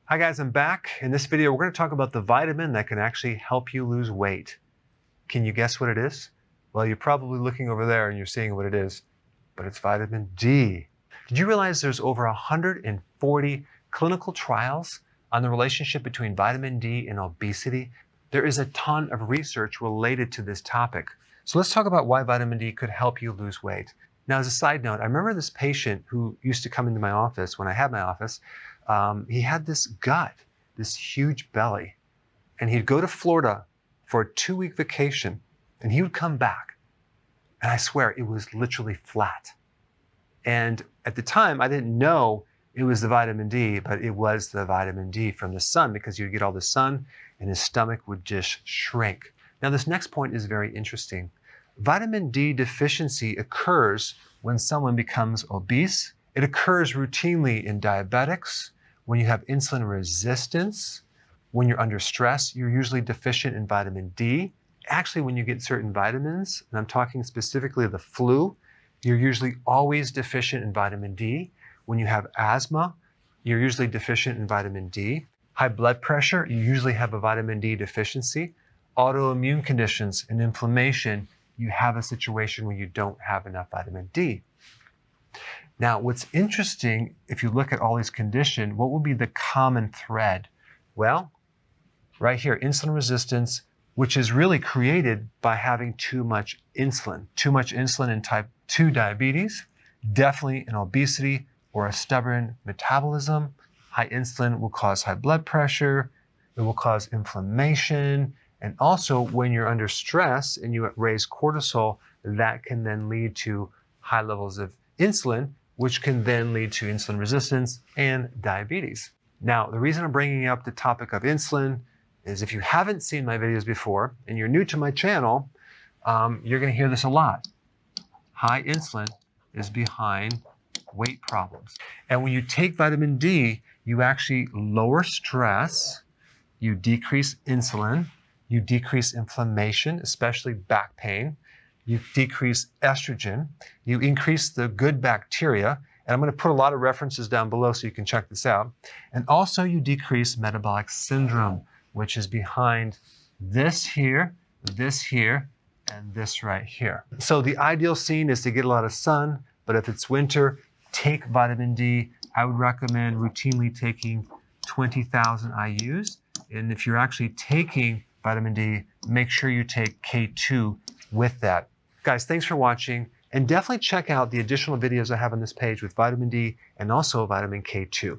Hi guys, I'm back. In this video, we're going to talk about the vitamin that can actually help you lose weight. Can you guess what it is? Well, you're probably looking over there and you're seeing what it is, but it's vitamin D. Did you realize there's over 140 clinical trials on the relationship between vitamin D and obesity? There is a ton of research related to this topic. So let's talk about why vitamin D could help you lose weight. Now, as a side note, I remember this patient who used to come into my office when I had my office. He had this gut, this huge belly, and he'd go to Florida for a 2-week vacation, and he would come back, and I swear it was literally flat. And at the time, I didn't know it was the vitamin D, but it was the vitamin D from the sun, because you'd get all the sun, and his stomach would just shrink. Now, this next point is very interesting. Vitamin D deficiency occurs when someone becomes obese. It occurs routinely in diabetics. When you have insulin resistance, when you're under stress, you're usually deficient in vitamin D. Actually, when you get certain vitamins, and I'm talking specifically of the flu, you're usually always deficient in vitamin D. When you have asthma, you're usually deficient in vitamin D. High blood pressure, you usually have a vitamin D deficiency. Autoimmune conditions and inflammation, you have a situation where you don't have enough vitamin D. Now, what's interesting, if you look at all these conditions, what would be the common thread? Well, right here, insulin resistance, which is really created by having too much insulin. Too much insulin in type 2 diabetes, definitely in obesity or a stubborn metabolism. High insulin will cause high blood pressure, it will cause inflammation, and also when you're under stress and you raise cortisol, that can then lead to high levels of insulin, which can then lead to insulin resistance and diabetes. Now, the reason I'm bringing up the topic of insulin is if you haven't seen my videos before and you're new to my channel, you're going to hear this a lot. High insulin is behind weight problems. And when you take vitamin D, you actually lower stress, you decrease insulin, you decrease inflammation, especially back pain. You decrease estrogen, you increase the good bacteria, and I'm going to put a lot of references down below so you can check this out. And also you decrease metabolic syndrome, which is behind this here, and this right here. So the ideal scene is to get a lot of sun, but if it's winter, take vitamin D. I would recommend routinely taking 20,000 IUs. And if you're actually taking vitamin D, make sure you take K2 with that. Guys, thanks for watching, and definitely check out the additional videos I have on this page with vitamin D and also vitamin K2.